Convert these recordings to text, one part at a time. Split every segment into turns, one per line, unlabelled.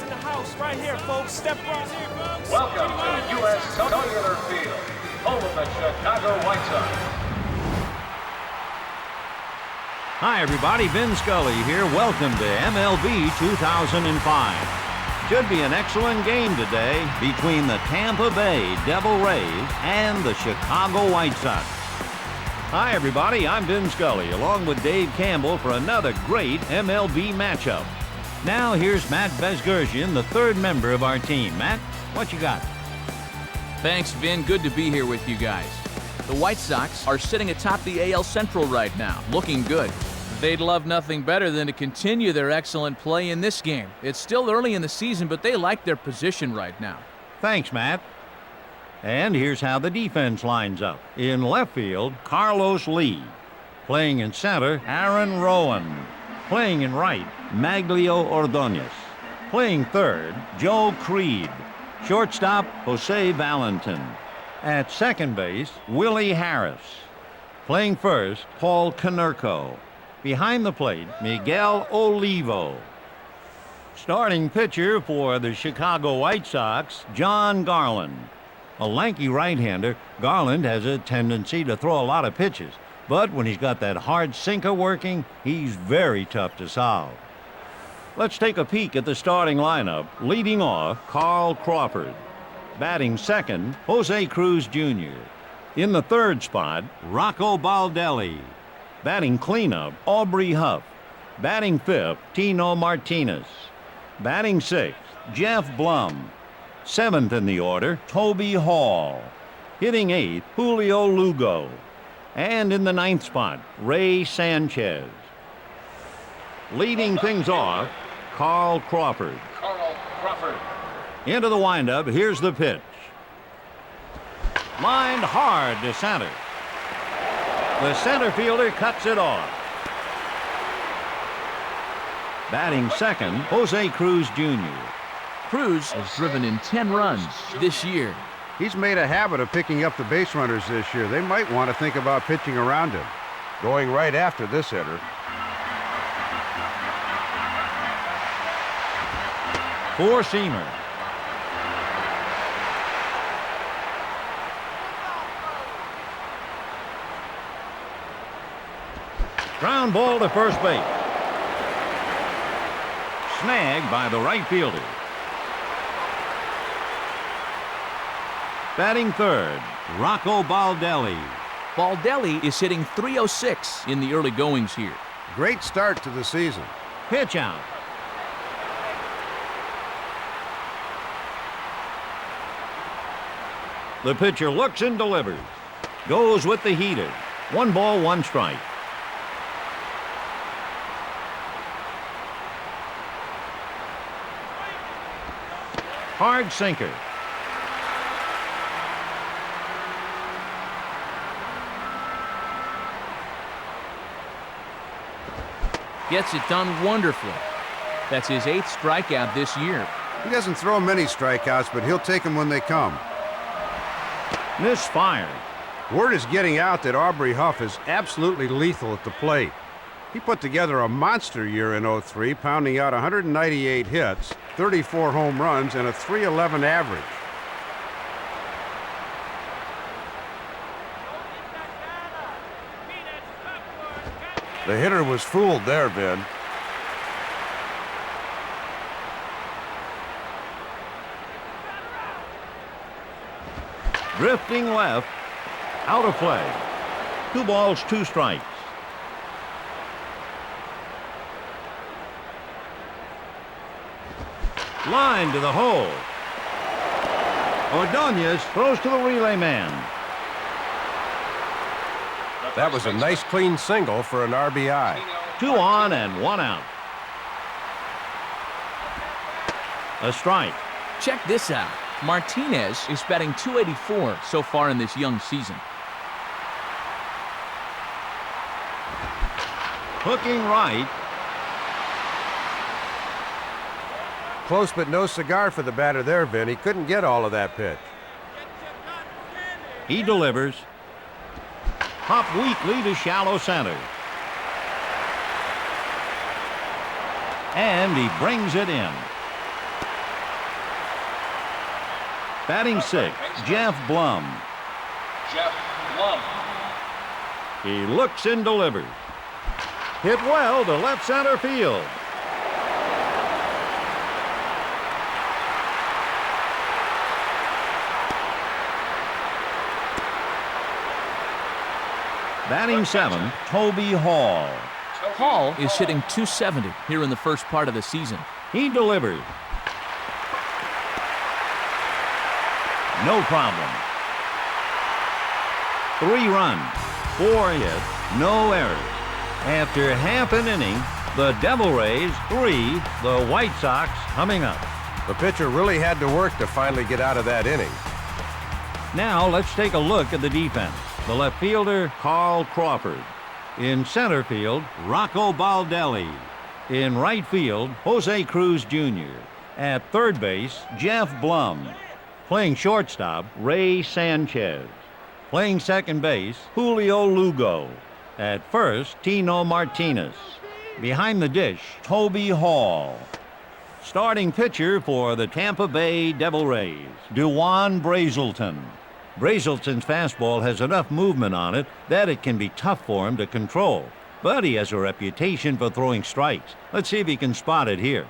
in the house right here, folks. Step right here, folks.
Welcome to U.S. Cellular Field, home of the Chicago White Sox.
Hi, everybody. Vin Scully here. Welcome to MLB 2005. Should be an excellent game today between the Tampa Bay Devil Rays and the Chicago White Sox. Hi, everybody. I'm Vin Scully, along with Dave Campbell for another great MLB matchup. Now, here's Matt Vesgersian, the third member of our team. Matt, what you got?
Thanks, Vin. Good to be here with you guys. The White Sox are sitting atop the AL Central right now, looking good. They'd love nothing better than to continue their excellent play in this game. It's still early in the season, but they like their position right now.
Thanks, Matt. And here's how the defense lines up. In left field, Carlos Lee. Playing in center, Aaron Rowan. Playing in right, Maglio Ordonez. Playing third, Joe Creed. Shortstop, Jose Valentin. At second base, Willie Harris. Playing first, Paul Konerko. Behind the plate, Miguel Olivo. Starting pitcher for the Chicago White Sox, John Garland. A lanky right-hander, Garland has a tendency to throw a lot of pitches. But when he's got that hard sinker working, he's very tough to solve. Let's take a peek at the starting lineup. Leading off, Carl Crawford. Batting second, Jose Cruz Jr. In the third spot, Rocco Baldelli. Batting cleanup, Aubrey Huff. Batting fifth, Tino Martinez. Batting sixth, Jeff Blum. Seventh in the order, Toby Hall. Hitting eighth, Julio Lugo. And in the ninth spot, Ray Sanchez. Leading things off, Carl Crawford. Into the windup, here's the pitch. Lined hard to center. The center fielder cuts it off. Batting second, Jose Cruz Jr.
Cruz has driven in 10 runs this year.
He's made a habit of picking up the base runners this year. They might want to think about pitching around him. Going right after this hitter.
Four-seamer. Ground ball to first base. Snagged by the right fielder. Batting third, Rocco Baldelli.
Baldelli is hitting .306 in the early goings here.
Great start to the season.
Pitch out. The pitcher looks and delivers. Goes with the heater. 1 ball, 1 strike. Hard sinker.
Gets it done wonderfully. That's his 8th strikeout this year.
He doesn't throw many strikeouts, but he'll take them when they come.
Misfired.
Word is getting out that Aubrey Huff is absolutely lethal at the plate. He put together a monster year in '03, pounding out 198 hits, 34 home runs, and a .311 average. The hitter was fooled there, Vin.
Drifting left. Out of play. 2 balls, 2 strikes. Line to the hole. Ordonez throws to the relay man.
That was a nice clean single for an RBI.
2 on and 1 out. A strike.
Check this out. Martinez is batting .284 so far in this young season.
Hooking right.
Close but no cigar for the batter there, Vin. He couldn't get all of that pitch.
He delivers. Hop weakly to shallow center. And he brings it in. Batting sixth, Jeff Blum.
Jeff Blum.
He looks and delivers. Hit well to left center field. Batting seventh, Toby Hall.
Hall is hitting .270 here in the first part of the season.
He delivers. No problem. 3 runs, 4 hits, no errors. After half an inning, the Devil Rays 3, the White Sox coming up.
The pitcher really had to work to finally get out of that inning.
Now let's take a look at the defense. The left fielder, Carl Crawford. In center field, Rocco Baldelli. In right field, Jose Cruz Jr. At third base, Jeff Blum. Playing shortstop, Ray Sanchez. Playing second base, Julio Lugo. At first, Tino Martinez. Behind the dish, Toby Hall. Starting pitcher for the Tampa Bay Devil Rays, Dewan Brazelton. Brazelton's fastball has enough movement on it that it can be tough for him to control, but he has a reputation for throwing strikes. Let's see if he can spot it here.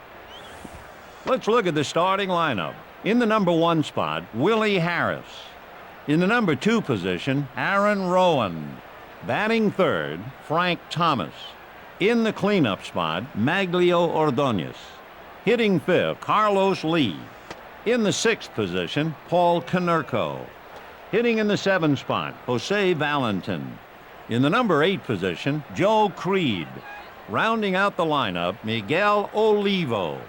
Let's look at the starting lineup. In the number 1 spot, Willie Harris. In the number 2 position, Aaron Rowan. Batting third, Frank Thomas. In the cleanup spot, Maglio Ordonez. Hitting fifth, Carlos Lee. In the 6th position, Paul Konerko. Hitting in the 7th spot, Jose Valentin. In the number 8 position, Joe Creed. Rounding out the lineup, Miguel Olivo.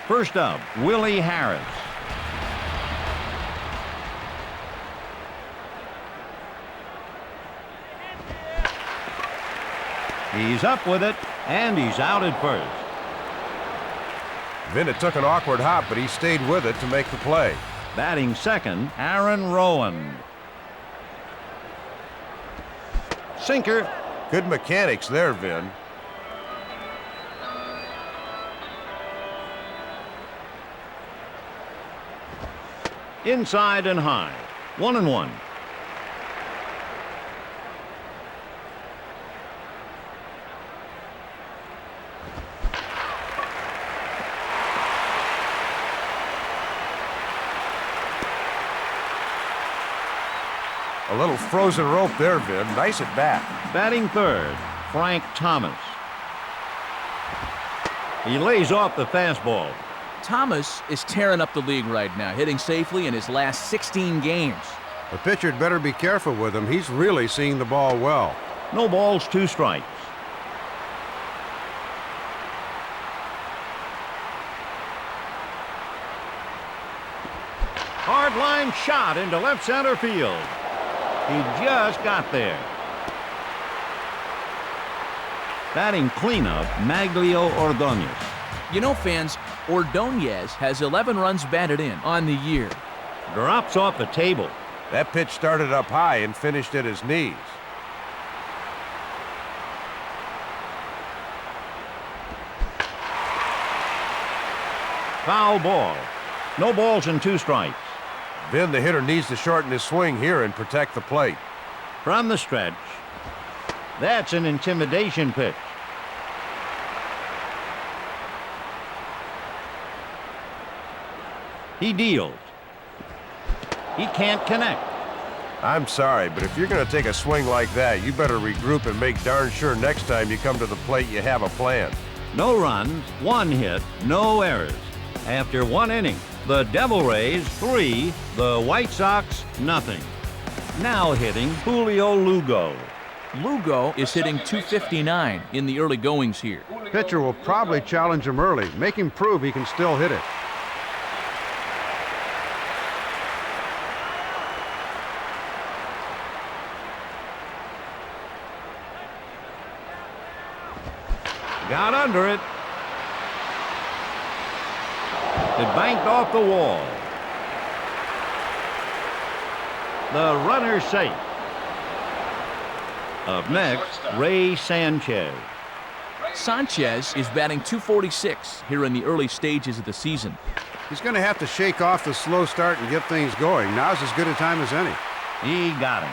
First up, Willie Harris. He's up with it, and he's out at first.
Vin, took an awkward hop, but he stayed with it to make the play.
Batting second, Aaron Rowan. Sinker.
Good mechanics there, Vin.
Inside and high. 1-1.
A little frozen rope there, Vin. Nice at bat.
Batting third, Frank Thomas. He lays off the fastball.
Thomas is tearing up the league right now, hitting safely in his last 16 games.
The pitcher'd better be careful with him. He's really seeing the ball well.
No balls, 2 strikes. Hard line shot into left center field. He just got there. Batting cleanup, Maglio Ordonez.
You know, fans, Ordonez has 11 runs batted in on the year.
Drops off the table.
That pitch started up high and finished at his knees.
Foul ball. No balls and 2 strikes.
Vin, the hitter, needs to shorten his swing here and protect the plate.
From the stretch. That's an intimidation pitch. He deals. He can't connect.
I'm sorry, but if you're going to take a swing like that, you better regroup and make darn sure next time you come to the plate you have a plan.
No runs, 1 hit, no errors. After 1 inning, the Devil Rays 3, the White Sox nothing. Now hitting Julio Lugo.
Lugo is hitting .259 in the early goings here.
Pitcher will probably challenge him early, make him prove he can still hit it.
Got under it. It banked off the wall. The runner's safe. Up next, Ray Sanchez.
Sanchez is batting .246 here in the early stages of the season.
He's going to have to shake off the slow start and get things going. Now's as good a time as any.
He got him.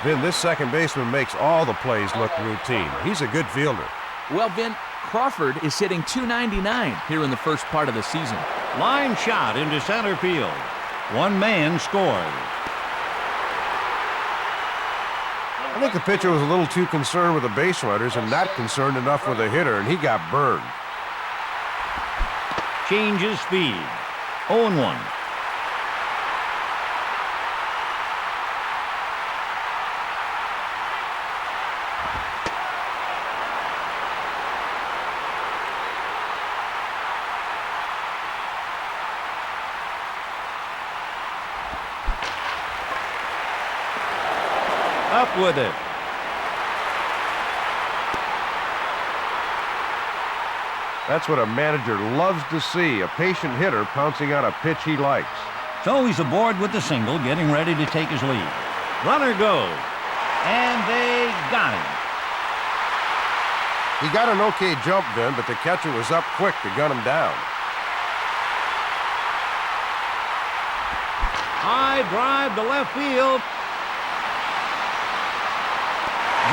Vin, this second baseman makes all the plays look routine. He's a good fielder.
Well, Vin, Crawford is hitting .299 here in the first part of the season.
Line shot into center field. One man scores.
I think the pitcher was a little too concerned with the base runners and not concerned enough with the hitter, and he got burned.
Changes speed. 0-1. Up with it.
That's what a manager loves to see, a patient hitter pouncing on a pitch he likes.
So he's aboard with the single, getting ready to take his lead. Runner goes. And they got him.
He got an okay jump, Vin, but the catcher was up quick to gun him down.
High drive to left field.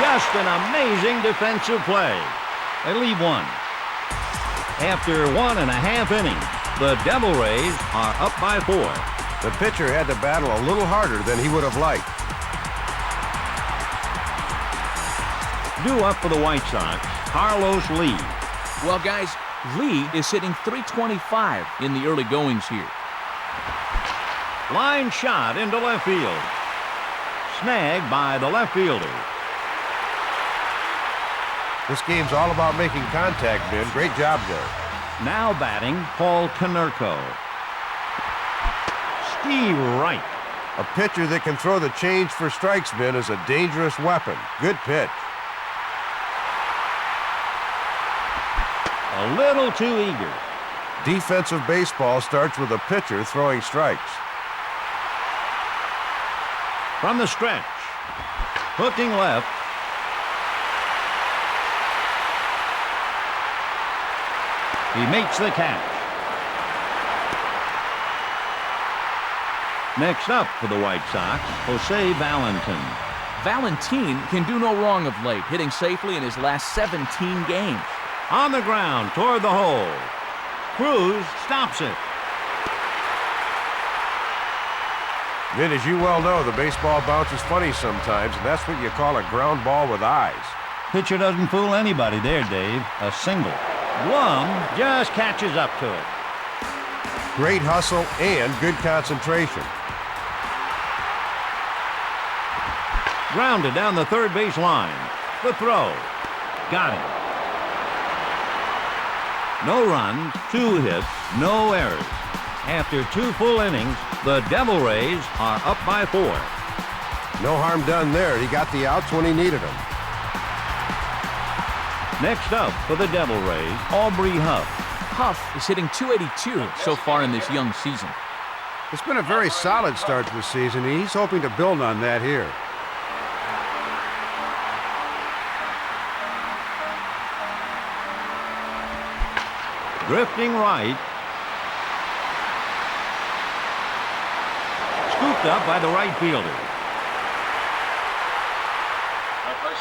Just an amazing defensive play. They leave one. After 1.5 innings, the Devil Rays are up by 4.
The pitcher had to battle a little harder than he would have liked.
Due up for the White Sox, Carlos Lee.
Well, guys, Lee is hitting .325 in the early goings here.
Line shot into left field. Snagged by the left fielder.
This game's all about making contact, Vin. Great job there.
Now batting, Paul Konerko. Steve Wright.
A pitcher that can throw the change for strikes, Vin, is a dangerous weapon. Good pitch.
A little too eager.
Defensive baseball starts with a pitcher throwing strikes.
From the stretch. Hooking left. He makes the catch. Next up for the White Sox, Jose Valentin.
Valentin can do no wrong of late, hitting safely in his last 17 games.
On the ground toward the hole. Cruz stops it.
Vin, as you well know, the baseball bounces funny sometimes, and that's what you call a ground ball with eyes.
Pitcher doesn't fool anybody there, Dave. A single. Blum just catches up to it.
Great hustle and good concentration.
Grounded down the third base line. The throw. Got him. No runs, 2 hits, no errors. After 2 full innings, the Devil Rays are up by 4.
No harm done there. He got the outs when he needed them.
Next up for the Devil Rays, Aubrey Huff.
Huff is hitting .282 so far in this young season.
It's been a very solid start to the season, and he's hoping to build on that here.
Drifting right. Scooped up by the right fielder.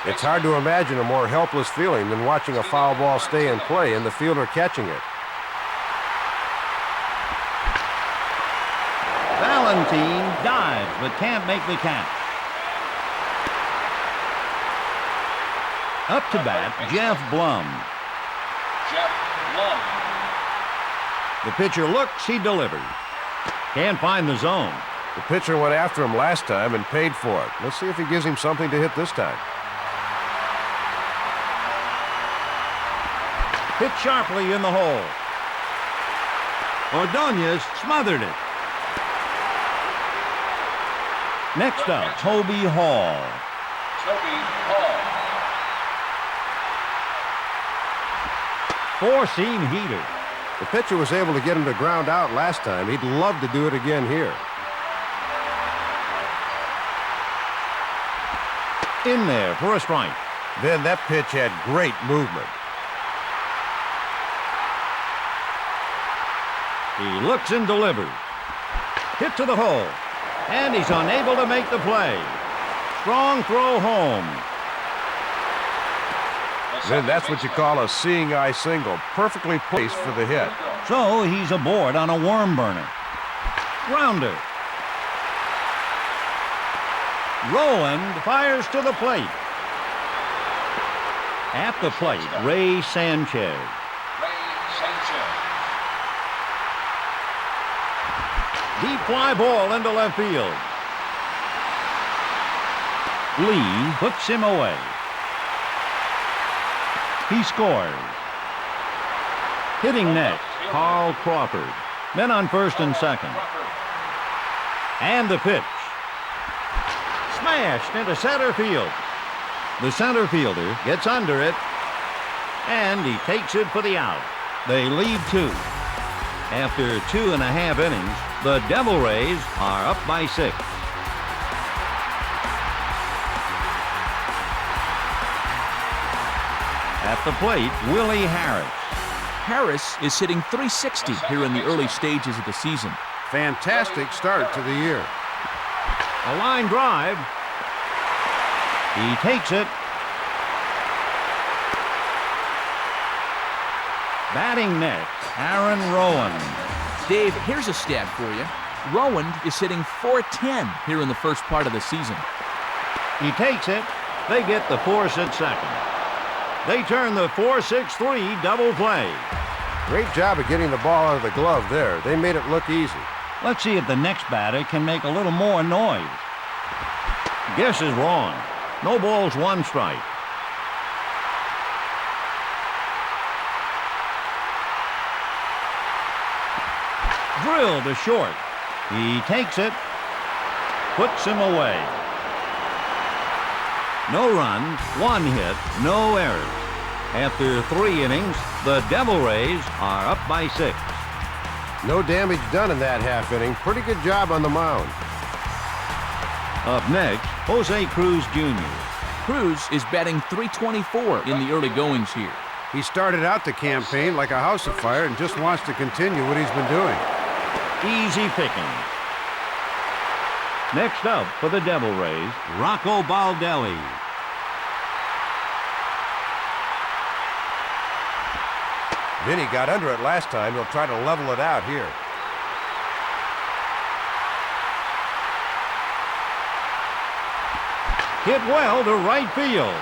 It's hard to imagine a more helpless feeling than watching a foul ball stay in play and the fielder catching it.
Valentin dives but can't make the catch. Up to bat, Jeff Blum.
Jeff Blum.
The pitcher looks, he delivers. Can't find the zone.
The pitcher went after him last time and paid for it. Let's see if he gives him something to hit this time.
Hit sharply in the hole. Ordonez smothered it. Next up, Toby Hall.
Toby Hall.
Four-seam heater.
The pitcher was able to get him to ground out last time. He'd love to do it again here.
In there for a strike.
Then that pitch had great movement.
He looks and delivers. Hit to the hole. And he's unable to make the play. Strong throw home.
Then that's what you call a seeing eye single. Perfectly placed for the hit.
So he's aboard on a worm burner. Grounder. Rowan fires to the plate. At the plate, Ray Sanchez. Deep fly ball into left field. Lee puts him away. He scores. Hitting next, Carl Crawford. Men on first and second. And the pitch. Smashed into center field. The center fielder gets under it, and he takes it for the out. They lead 2. After 2.5 innings, the Devil Rays are up by 6. At the plate, Willie Harris.
Harris is hitting .360 here in the early stages of the season.
Fantastic start to the year.
A line drive. He takes it. Batting next, Aaron Rowan.
Dave, here's a stat for you. Rowan is hitting .410 here in the first part of the season.
He takes it. They get the force at second. They turn the 4-6-3 double play.
Great job of getting the ball out of the glove there. They made it look easy.
Let's see if the next batter can make a little more noise. Guess is wrong. No balls, 1 strike. Drill to short. He takes it. Puts him away. No runs, 1 hit, no errors. After 3 innings, the Devil Rays are up by 6.
No damage done in that half inning. Pretty good job on the mound.
Up next, Jose Cruz Jr.
Cruz is batting .324 in the early goings here.
He started out the campaign like a house afire and just wants to continue what he's been doing.
Easy picking. Next up for the Devil Rays, Rocco Baldelli.
Vinny got under it last time. He'll try to level it out here.
Hit well to right field.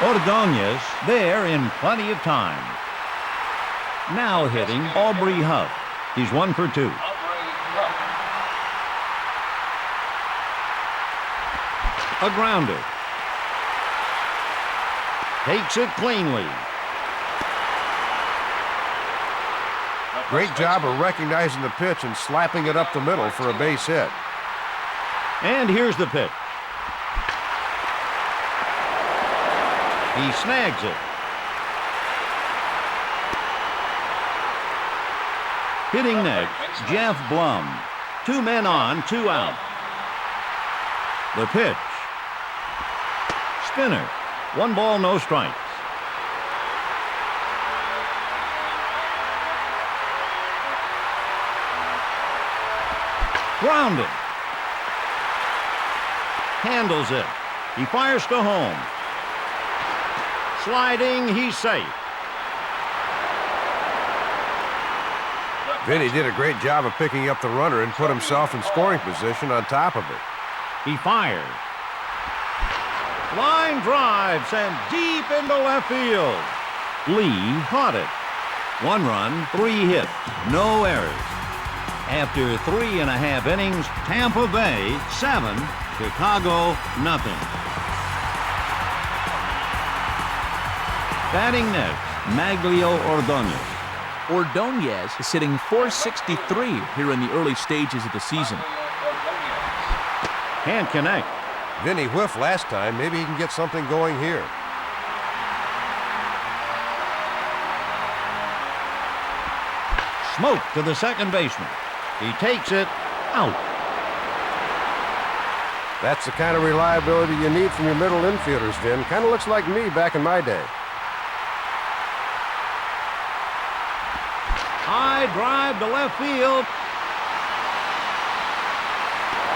Ordonez there in plenty of time. Now hitting Aubrey Huff. He's 1 for 2. A grounder. Takes it cleanly.
Great job of recognizing the pitch and slapping it up the middle for a base hit.
And here's the pitch. He snags it. Hitting next, Jeff Blum. 2 men on, 2 out. The pitch. Spinner. 1 ball, no strikes. Grounded. Handles it. He fires to home. Sliding, he's safe.
Vinny did a great job of picking up the runner and put himself in scoring position on top of it.
He fires. Line drive sent deep into left field. Lee caught it. 1 run, 3 hits, no errors. After 3.5 innings, Tampa Bay 7, Chicago nothing. Batting next, Maglio Ordonez.
Ordonez is hitting .463 here in the early stages of the season.
Can't connect.
Vinny whiffed last time. Maybe he can get something going here.
Smoke to the second baseman. He takes it out.
That's the kind of reliability you need from your middle infielders, Vin. Kind of looks like me back in my day.
High drive to left field.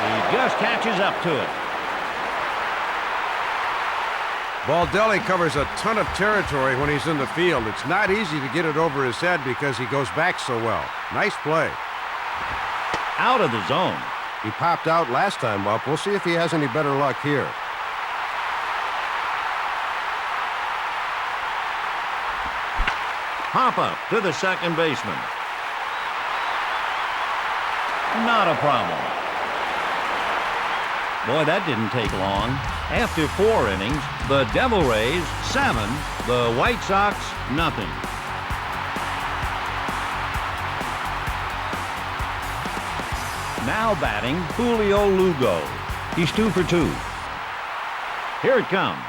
He just catches up to it.
Baldelli covers a ton of territory when he's in the field. It's not easy to get it over his head because he goes back so well. Nice play.
Out of the zone.
He popped out last time up. We'll see if he has any better luck here.
Hop up to the second baseman. Not a problem. Boy, that didn't take long. After 4 innings, the Devil Rays 7, the White Sox nothing. Now batting, Julio Lugo. He's 2 for 2. Here it comes.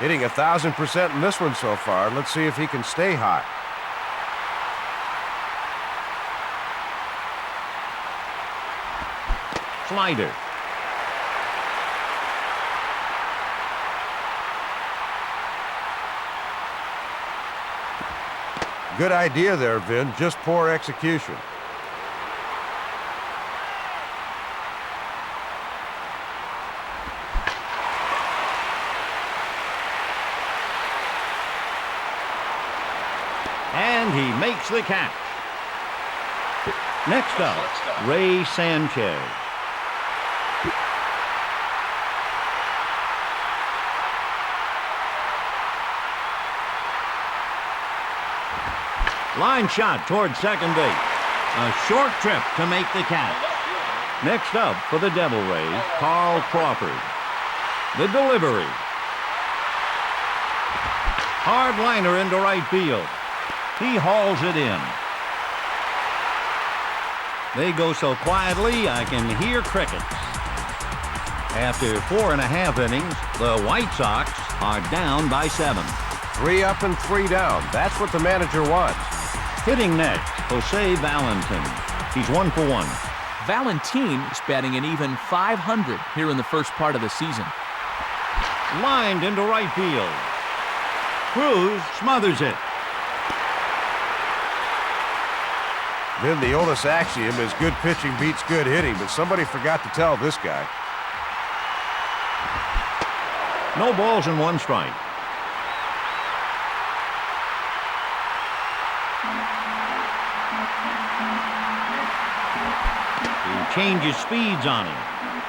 Hitting 1,000% in this one so far. Let's see if he can stay hot.
Slider.
Good idea there, Vin. Just poor execution.
And he makes the catch. Next up, Ray Sanchez. Line shot toward second base. A short trip to make the catch. Next up for the Devil Rays, Carl Crawford. The delivery. Hard liner into right field. He hauls it in. They go so quietly, I can hear crickets. After 4.5 innings, the White Sox are down by 7.
3 up and 3 down. That's what the manager wants.
Hitting next, Jose Valentin. He's 1 for 1.
Valentin is batting an even .500 here in the first part of the season.
Lined into right field. Cruz smothers it.
Then the oldest axiom is good pitching beats good hitting, but somebody forgot to tell this guy.
No balls and 1 strike. He changes speeds on him.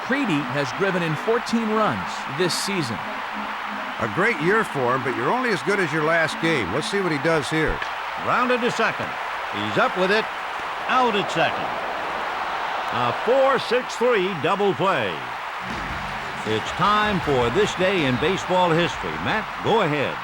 Creedy has driven in 14 runs this season.
A great year for him, but you're only as good as your last game. Let's see what he does here.
Rounded to second. He's up with it. Out at second. A 4-6-3 double play. It's time for this day in baseball history. Matt, go ahead.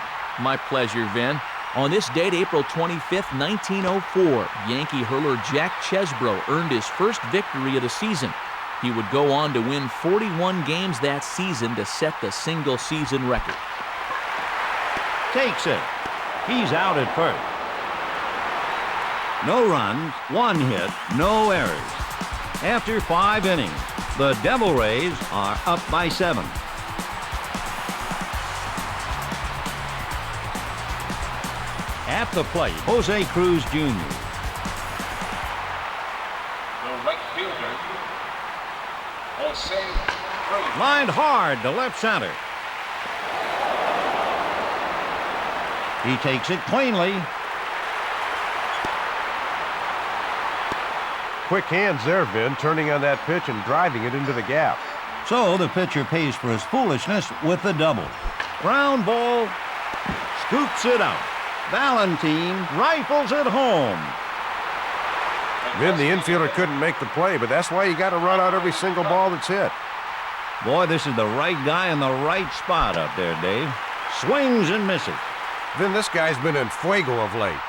My pleasure, Vin. On this date, April 25th, 1904, Yankee hurler Jack Chesbro earned his first victory of the season. He would go on to win 41 games that season to set the single-season record.
Takes it. He's out at first. No runs, 1 hit, no errors. After 5 innings, the Devil Rays are up by 7. At the plate, Jose Cruz Jr.
The right fielder, Jose Cruz.
Lined hard to left center. He takes it cleanly.
Quick hands there, Vin, turning on that pitch and driving it into the gap.
So the pitcher pays for his foolishness with the double. Ground ball. Scoops it out. Valentin rifles it home.
Vin, the infielder couldn't make the play, but that's why you got to run out every single ball that's hit.
Boy, this is the right guy in the right spot up there, Dave. Swings and misses.
Vin, this guy's been in fuego of late.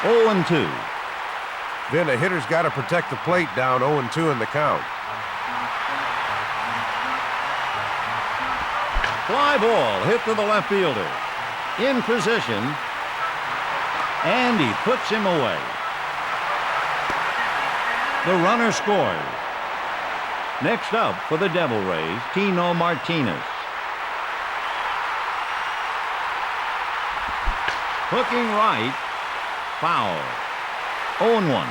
Oh, 2.
Vin, a hitter's got to protect the plate down 0-2 in the count.
Fly ball hit to the left fielder. In position. And he puts him away. The runner scores. Next up for the Devil Rays, Tino Martinez. Hooking right, foul. 0-1.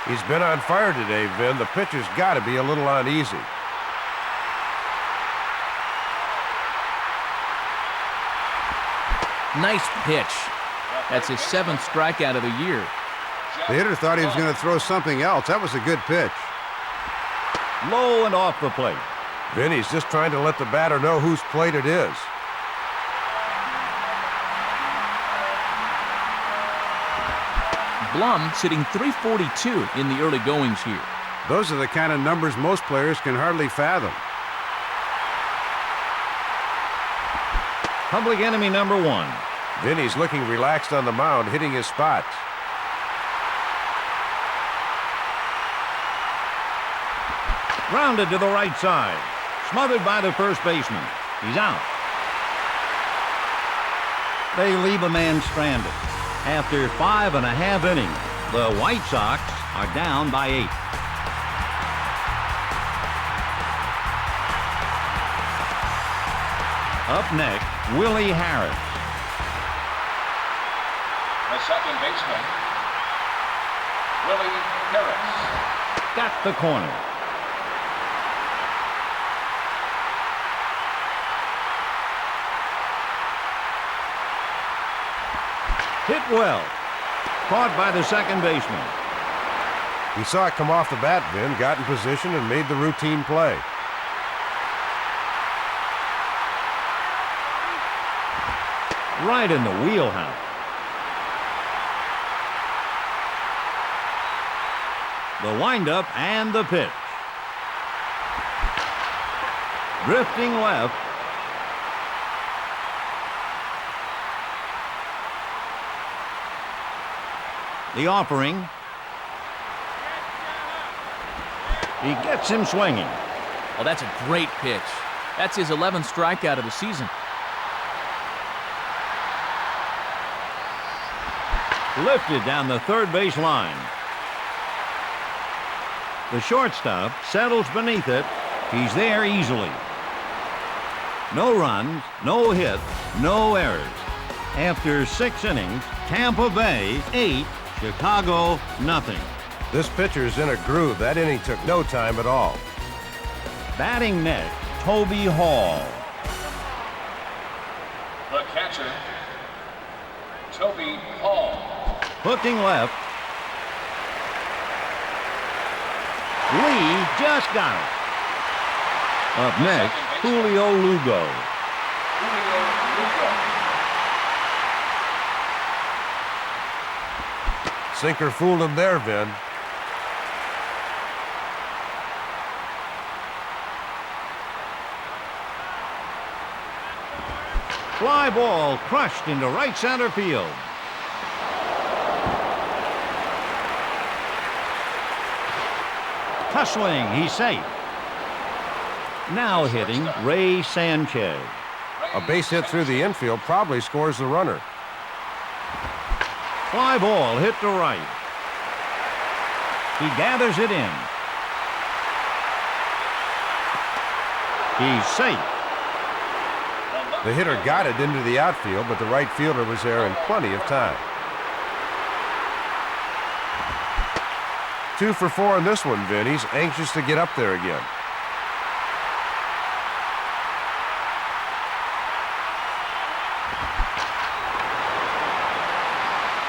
He's been on fire today, Vin. The pitcher's got to be a little uneasy.
Nice pitch. That's his 7th strikeout of the year.
The hitter thought he was going to throw something else. That was a good pitch.
Low and off the plate.
Vinny's just trying to let the batter know whose plate it is.
Blum sitting 342 in the early goings here.
Those are the kind of numbers most players can hardly fathom.
Public enemy number 1.
Vinny's looking relaxed on the mound, hitting his spots.
Grounded to the right side. Smothered by the first baseman. He's out. They leave a man stranded. After 5.5 innings, the White Sox are down by 8. Up next, Willie Harris.
The second baseman, Willie Harris.
Got the corner. Hit well. Caught by the second baseman.
He saw it come off the bat, Vin, got in position and made the routine play.
Right in the wheelhouse. The windup and the pitch. Drifting left. The offering. He gets him swinging.
Well, that's a great pitch. That's his 11th strikeout of the season.
Lifted down the third base line. The shortstop settles beneath it. He's there easily. No runs, no hits, no errors. After 6 innings, Tampa Bay 8, Chicago nothing.
This pitcher's in a groove. That inning took no time at all.
Batting next, Toby Hall.
The catcher, Toby Hall.
Hooking left. Lee just got it. Up next, Julio Lugo.
Julio Lugo.
Sinker fooled him there, Vin.
Fly ball crushed into right center field. Hustling, he's safe. Now hitting Ray Sanchez.
A base hit through the infield probably scores the runner.
Fly ball hit to right. He gathers it in. He's safe.
The hitter got it into the outfield, but the right fielder was there in plenty of time. 2 for 4 in this one, Vin. He's anxious to get up there again.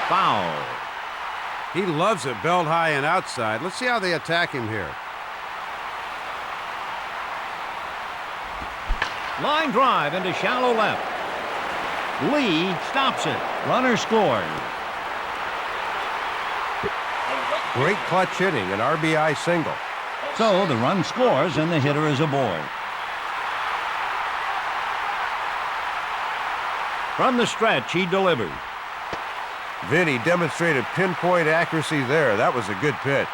Foul.
He loves it belt high and outside. Let's see how they attack him here.
Line drive into shallow left. Lee stops it. Runner scores.
Great clutch hitting, an RBI single.
So the run scores and the hitter is aboard. From the stretch, he delivers.
Vinny demonstrated pinpoint accuracy there. That was a good pitch.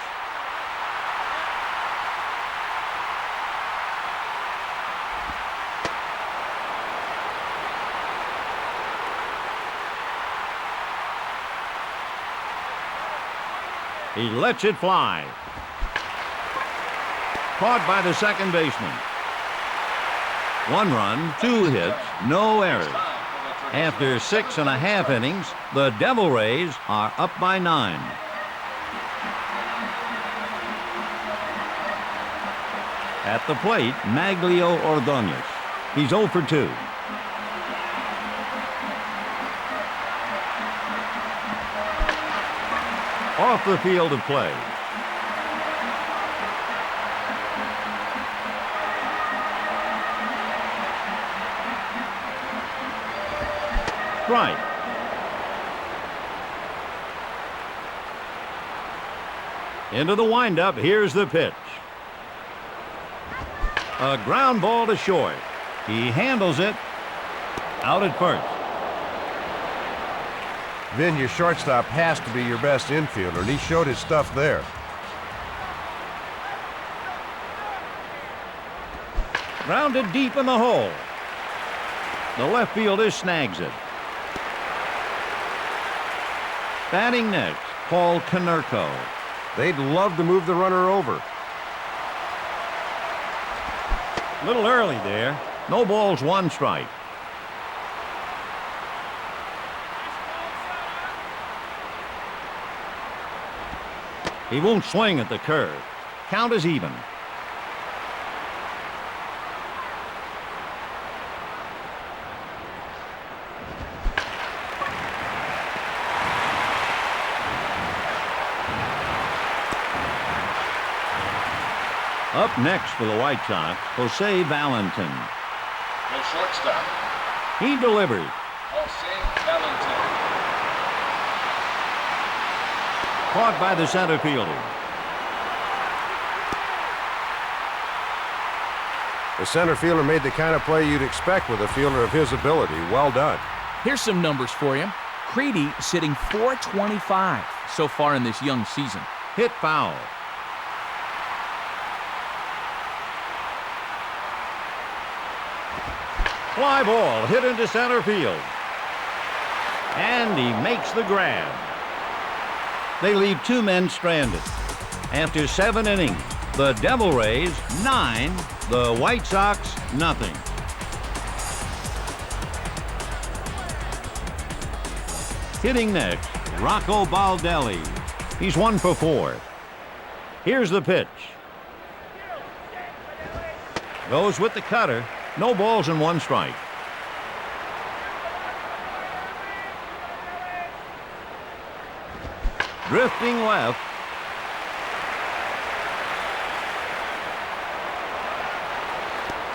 He lets it fly. Caught by the second baseman. 1 run, 2 hits, no errors. After 6.5 innings, the Devil Rays are up by 9. At the plate, Maglio Ordonez. He's 0 for 2. Off the field of play. Right. Into the windup. Here's the pitch. A ground ball to short. He handles it. Out at first.
Vin, your shortstop has to be your best infielder, and he showed his stuff there.
Grounded deep in the hole. The left fielder snags it. Batting next, Paul Konerko.
They'd love to move the runner over.
A little early there. No balls, 1 strike. He won't swing at the curve. Count is even. Up next for the White Sox, Jose Valentin.
The shortstop,
He delivers.
Jose Valentin.
Caught by the center fielder.
The center fielder made the kind of play you'd expect with a fielder of his ability. Well done.
Here's some numbers for you. Creedy sitting .425 so far in this young season.
Hit foul. Fly ball hit into center field. And he makes the grab. They leave 2 men stranded. After 7 innings, the Devil Rays 9, the White Sox nothing. Hitting next, Rocco Baldelli. He's 1 for 4. Here's the pitch. Goes with the cutter. No balls and 1 strike. Drifting left.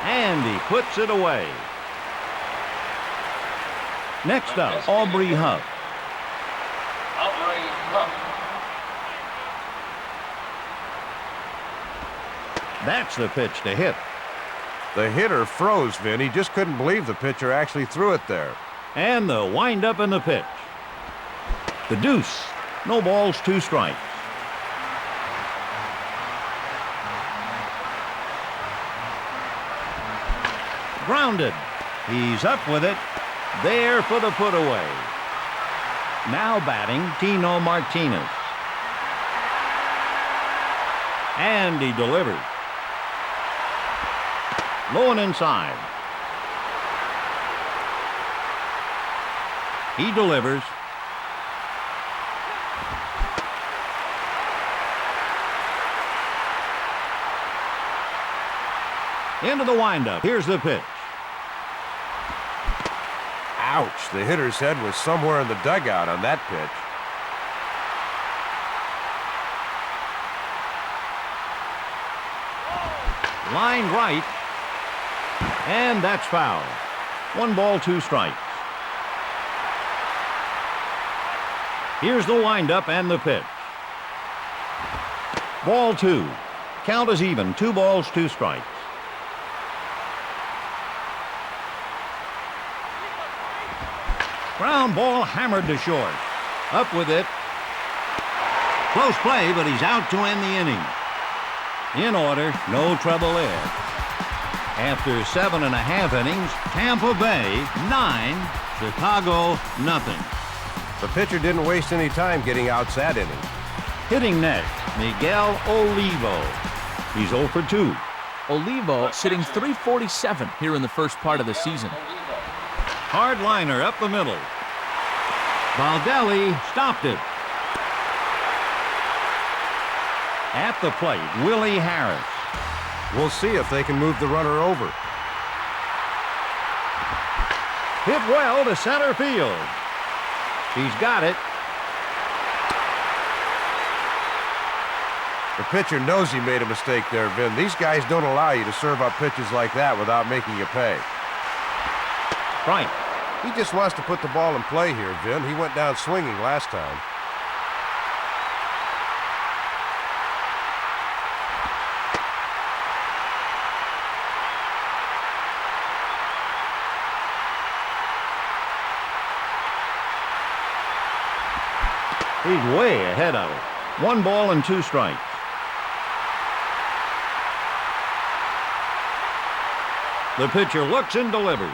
And he puts it away. Next up, Aubrey Huff.
Aubrey Huff.
That's the pitch to hit.
The hitter froze, Vin. He just couldn't believe the pitcher actually threw it there.
And the windup in the pitch. The deuce. No balls, 2 strikes. Grounded. He's up with it. There for the put away. Now batting, Tino Martinez. And he delivers. Low and inside. He delivers. Into the windup. Here's the pitch.
Ouch. The hitter's head was somewhere in the dugout on that pitch.
Line right. And that's foul. 1 ball, 2 strikes. Here's the windup and the pitch. Ball 2. Count is even. 2 balls, 2 strikes. Ground ball hammered to short. Up with it. Close play, but he's out to end the inning. In order, no trouble there. After 7.5 innings, Tampa Bay 9, Chicago nothing.
The pitcher didn't waste any time getting outs that inning.
Hitting next, Miguel Olivo. He's 0 for 2.
Olivo sitting .347 here in the first part of the season.
Hard liner up the middle. Baldelli stopped it. At the plate, Willie Harris.
We'll see if they can move the runner over.
Hit well to center field. He's got it.
The pitcher knows he made a mistake there, Vin. These guys don't allow you to serve up pitches like that without making you pay.
Right.
He just wants to put the ball in play here, Vin. He went down swinging last time.
He's way ahead of it. 1 ball and 2 strikes. The pitcher looks and delivers.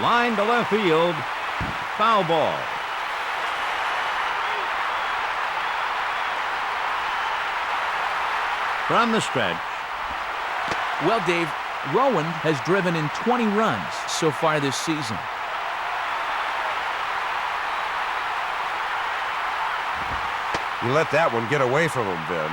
Line to left field. Foul ball. From the stretch.
Well, Dave, Rowan has driven in 20 runs so far this season.
You let that one get away from him, Vin.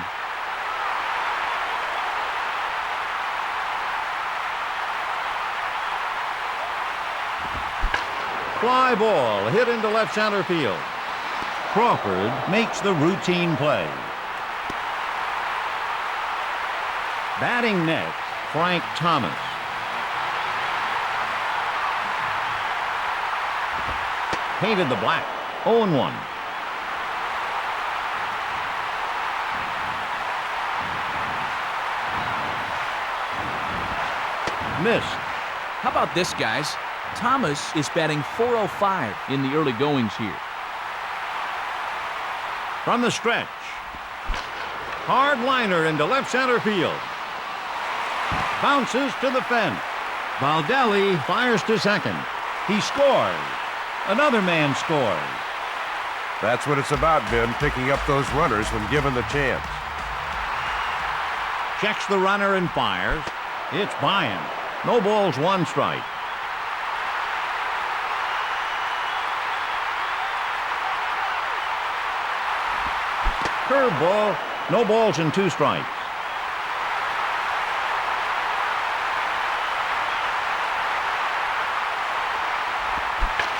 Fly ball hit into left center field. Crawford makes the routine play. Batting next, Frank Thomas. Painted the black. 0-1. Missed.
How about this, guys? Thomas is batting .405 in the early goings here.
From the stretch. Hard liner into left center field. Bounces to the fence. Baldelli fires to second. He scores. Another man scores.
That's what it's about, Vin, picking up those runners when given the chance.
Checks the runner and fires. It's by him. No balls, 1 strike. Curveball. No balls and 2 strikes.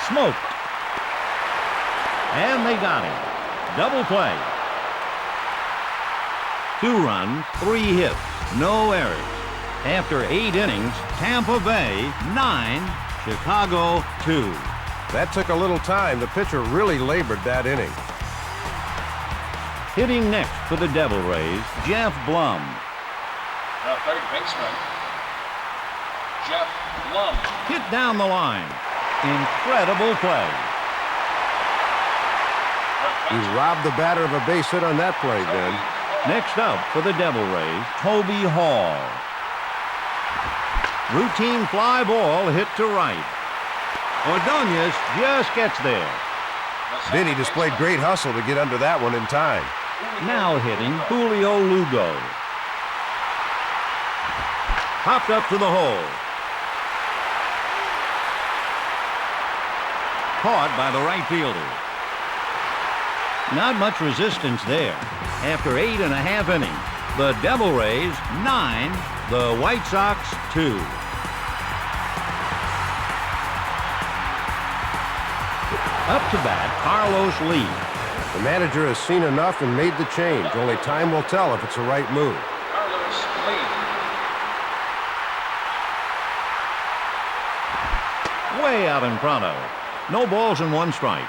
Smoked. And they got him. Double play. 2 runs, 3 hits, no errors. After 8 innings, Tampa Bay 9, Chicago 2.
That took a little time. The pitcher really labored that inning.
Hitting next for the Devil Rays, Jeff Blum.
Now third baseman, Jeff Blum.
Hit down the line. Incredible play.
He robbed the batter of a base hit on that play, Vin.
Next up for the Devil Rays, Toby Hall. Routine fly ball hit to right. Ordonez just gets there.
Vin, he displayed great hustle to get under that one in time.
Now hitting Julio Lugo. Popped up to the hole. Caught by the right fielder. Not much resistance there. After 8.5 innings, the Devil Rays 9, the White Sox 2. Up to bat, Carlos Lee.
The manager has seen enough and made the change. Only time will tell if it's the right move.
Carlos Lee.
Way out in front of it. No balls and 1 strike.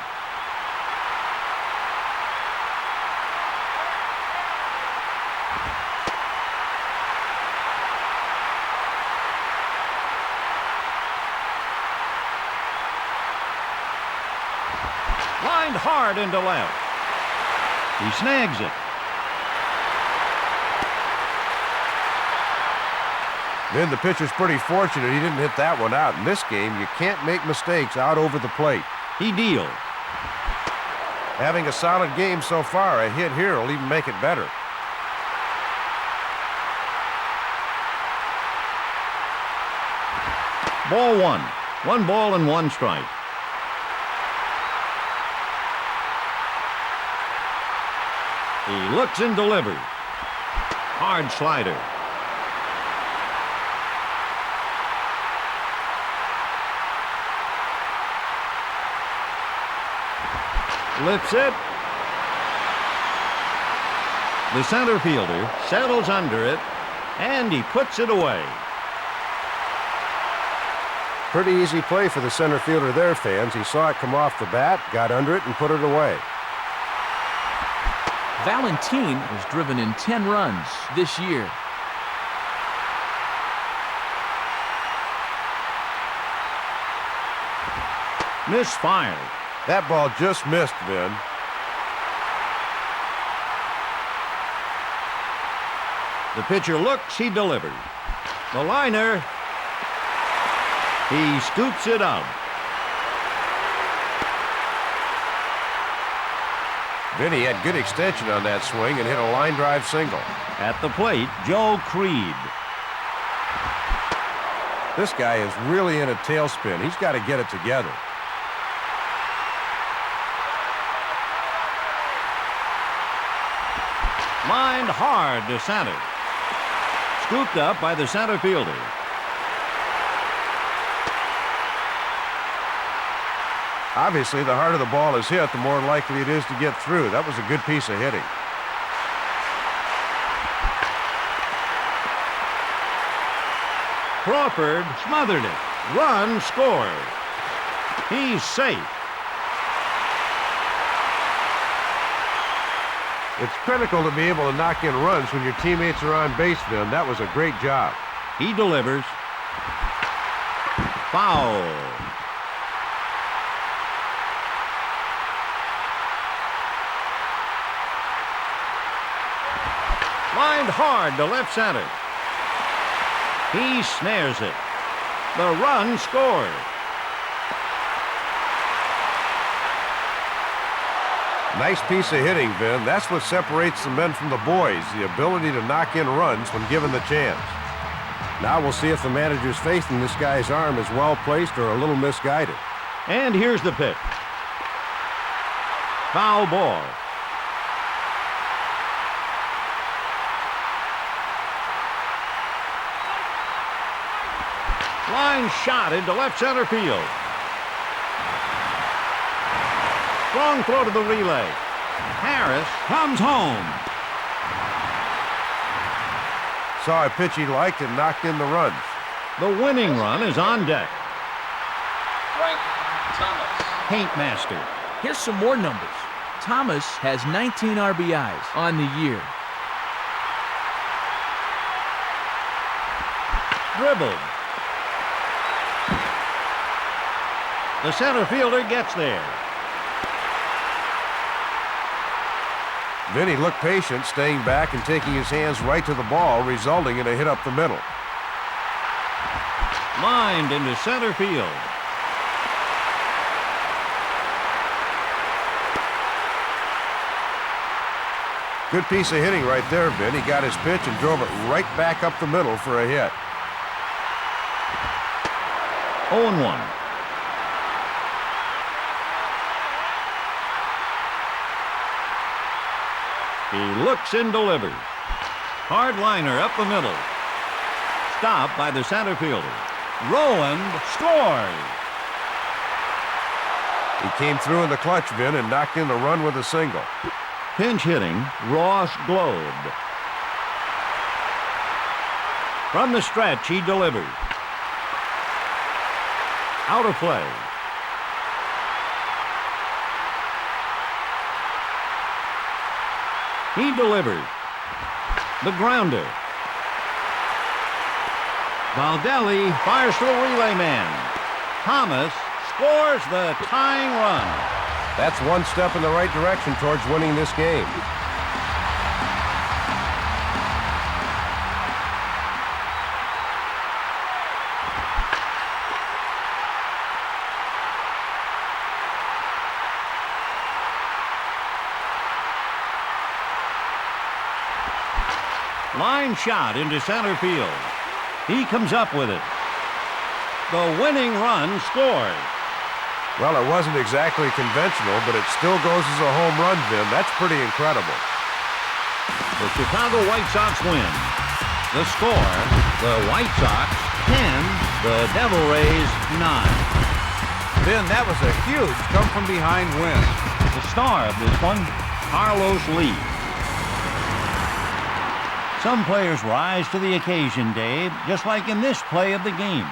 Lined hard into left. He snags it.
Vin, the pitcher's pretty fortunate he didn't hit that one out. In this game, you can't make mistakes out over the plate.
He deals.
Having a solid game so far. A hit here will even make it better.
Ball one. 1 ball and 1 strike. He looks and delivers. Hard slider. Lifts it. The center fielder settles under it, and he puts it away.
Pretty easy play for the center fielder there, fans. He saw it come off the bat, got under it, and put it away.
Valentin has driven in 10 runs this year.
Misfired.
That ball just missed, Vin.
The pitcher looks, he delivers. The liner. He scoops it up.
Vinny had good extension on that swing and hit a line drive single.
At the plate, Joe Creed.
This guy is really in a tailspin. He's got to get it together.
Lined hard to center. Scooped up by the center fielder.
Obviously, the harder the ball is hit, the more likely it is to get through. That was a good piece of hitting.
Crawford smothered it. Run scored. He's safe.
It's critical to be able to knock in runs when your teammates are on base, Vin. That was a great job.
He delivers. Foul. Lined hard to left center. He snares it. The run scores.
Nice piece of hitting, Vin. That's what separates the men from the boys, the ability to knock in runs when given the chance. Now we'll see if the manager's faith in this guy's arm is well placed or a little misguided.
And here's the pitch. Foul ball. Line shot into left center field. Strong throw to the relay. Harris comes home.
Saw a pitch he liked and knocked in the runs.
The winning run is on deck.
Frank Thomas.
Paint master.
Here's some more numbers. Thomas has 19 RBIs on the year.
Dribbled. The center fielder gets there.
Vinny looked patient, staying back and taking his hands right to the ball, resulting in a hit up the middle.
Lined into center field.
Good piece of hitting right there, Vin. He got his pitch and drove it right back up the middle for a hit.
0-1. He looks and delivers. Hard liner up the middle. Stopped by the center fielder. Rowand scores.
He came through in the clutch, Vin, and knocked in the run with a single.
Pinch hitting, Ross Globe. From the stretch, he delivers. Out of play. He delivers. The grounder. Valdelli fires to the relay man. Thomas scores the tying run.
That's one step in the right direction towards winning this game.
Line shot into center field. He comes up with it. The winning run scores.
Well, it wasn't exactly conventional, but it still goes as a home run, Vin. That's pretty incredible.
The Chicago White Sox win. The score, the White Sox 10, the Devil Rays 9.
Vin, that was a huge come-from-behind win.
The star of this one, Carlos Lee. Some players rise to the occasion, Dave, just like in this play of the game.